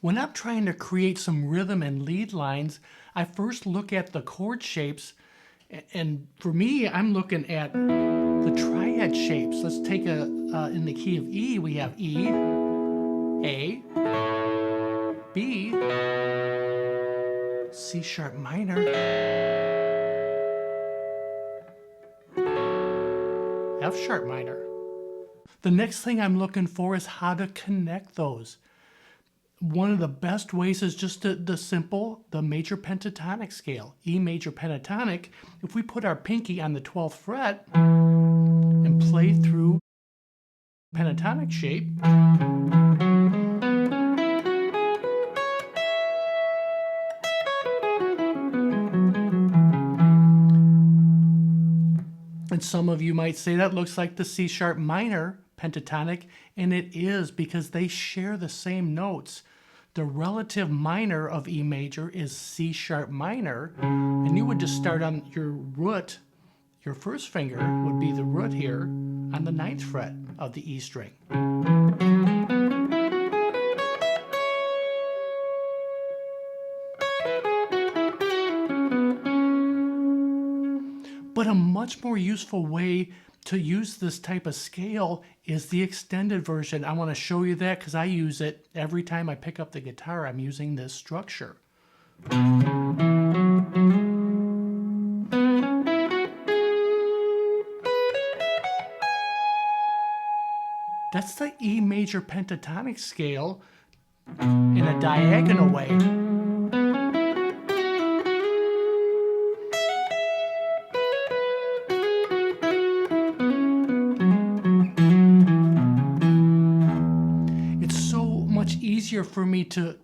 When I'm trying to create some rhythm and lead lines, I first look at the chord shapes. And for me, I'm looking at the triad shapes. Let's take in the key of E, we have E, A, B, C sharp minor, F sharp minor. The next thing I'm looking for is how to connect those. One of the best ways is just the major pentatonic scale, E major pentatonic. If we put our pinky on the 12th fret and play through pentatonic shape, and some of you might say that looks like the C sharp minor pentatonic, and it is because they share the same notes. The relative minor of E major is C sharp minor, and you would just start on your root. Your first finger would be the root here on the 9th fret of the E string. But a much more useful way to use this type of scale is the extended version. I want to show you that because I use it every time I pick up the guitar. I'm using this structure. That's the E major pentatonic scale in a diagonal way. Easier for me to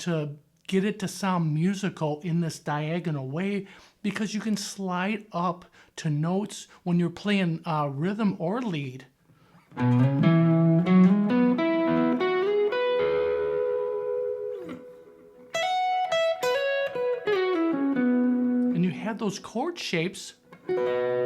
get it to sound musical in this diagonal way because you can slide up to notes when you're playing rhythm or lead. And you have those chord shapes. A,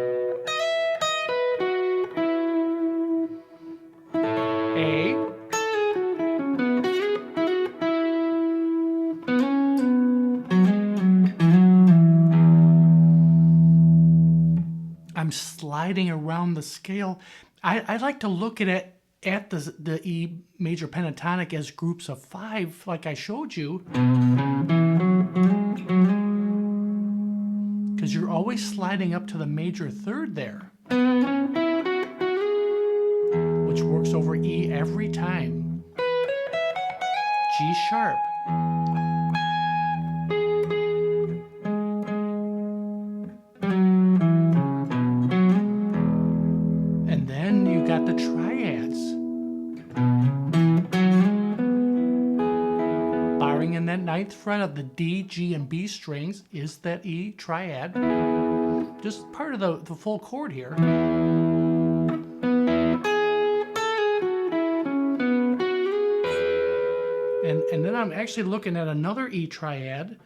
I'm sliding around the scale. I like to look at it at the E major pentatonic as groups of 5, like I showed you, because you're always sliding up to the major third there, which works over E every time. G sharp. Got the triads. Barring in that 9th fret of the D, G, and B strings is that E triad. Just part of the full chord here. And then I'm actually looking at another E triad,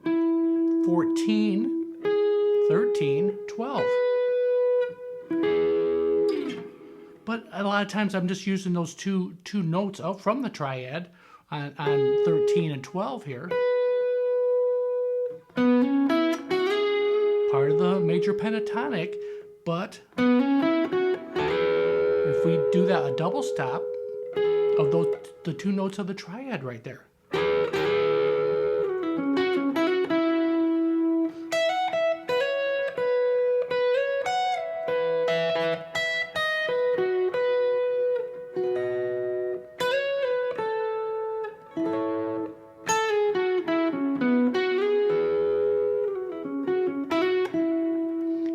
14, 13, 12. But a lot of times I'm just using those two notes out from the triad on 13 and 12 here. Part of the major pentatonic, but if we do that a double stop of the 2 notes of the triad right there.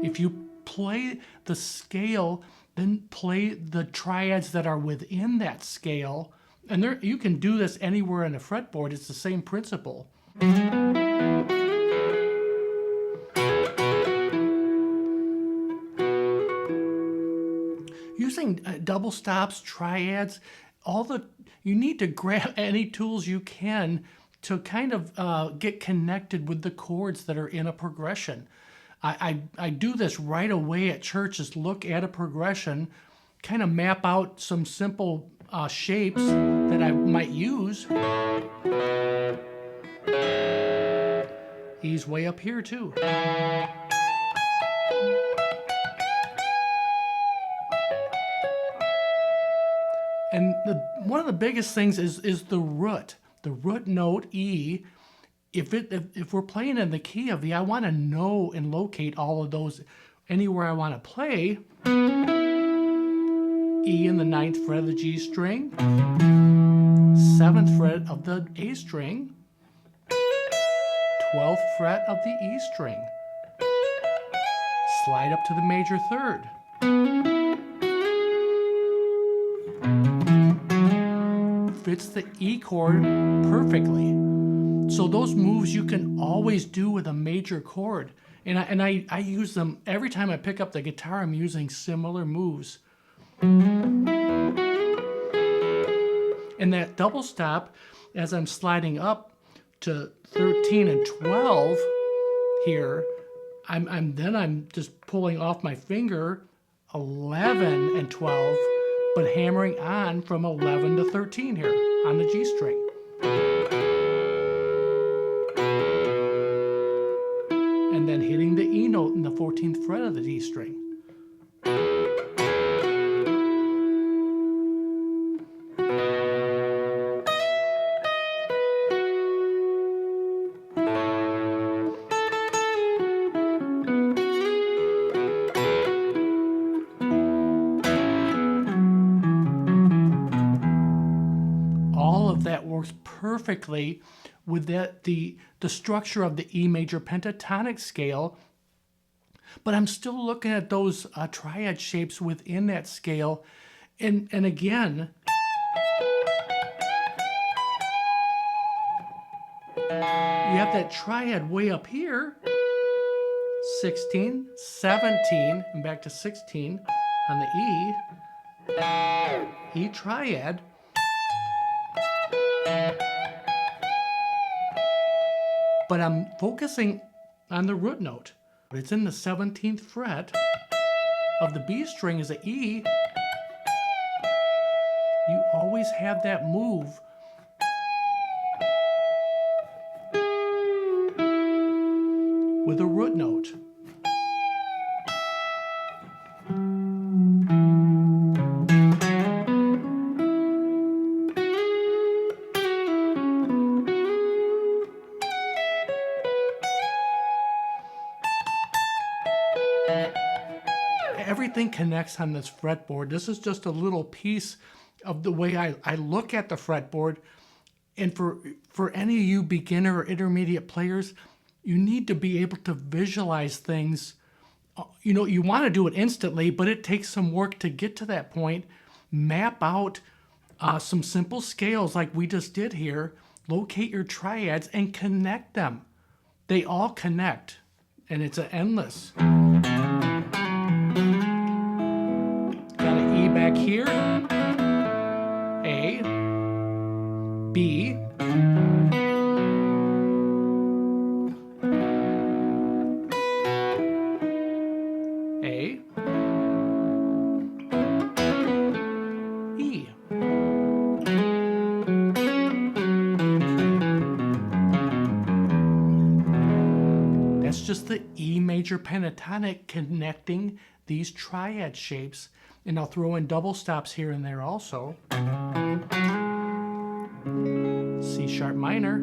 If you play the scale, then play the triads that are within that scale. And you can do this anywhere on a fretboard. It's the same principle. Using double stops, triads, you need to grab any tools you can to kind of get connected with the chords that are in a progression. I do this right away at church, is look at a progression, kind of map out some simple shapes that I might use. And E's way up here too. And one of the biggest things is the root. The root note E. If we're playing in the key of E, I want to know and locate all of those anywhere I want to play. E in the 9th fret of the G string, 7th fret of the A string, 12th fret of the E string. Slide up to the major 3rd. Fits the E chord perfectly. So those moves you can always do with a major chord. And I use them every time I pick up the guitar. I'm using similar moves. And that double stop, as I'm sliding up to 13 and 12 here, I'm just pulling off my finger 11 and 12, but hammering on from 11 to 13 here on the G string. And then hitting the E note in the 14th fret of the D string. All of that works perfectly with the structure of the E major pentatonic scale, but I'm still looking at those triad shapes within that scale, and again, you have that triad way up here, 16, 17, and back to 16 on the E triad. But I'm focusing on the root note. It's in the 17th fret of the B string as an E. You always have that move with a root note. Everything connects on this fretboard. This is just a little piece of the way I look at the fretboard. And for any of you beginner or intermediate players, you need to be able to visualize things. You know, you want to do it instantly, but it takes some work to get to that point. Map out some simple scales like we just did here. Locate your triads and connect them. They all connect, and it's an endless. Got an E back here, A, B, A, E. That's just the E major pentatonic connecting these triad shapes, and I'll throw in double stops here and there also. C sharp minor.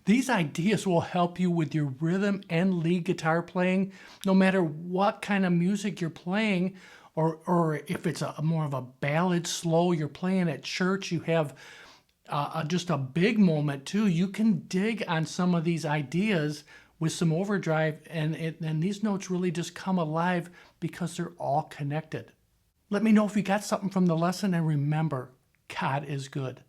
These ideas will help you with your rhythm and lead guitar playing, no matter what kind of music you're playing, or if it's more of a ballad slow you're playing at church, you have just a big moment too. You can dig on some of these ideas with some overdrive, and these notes really just come alive because they're all connected. Let me know if you got something from the lesson, and remember, God is good.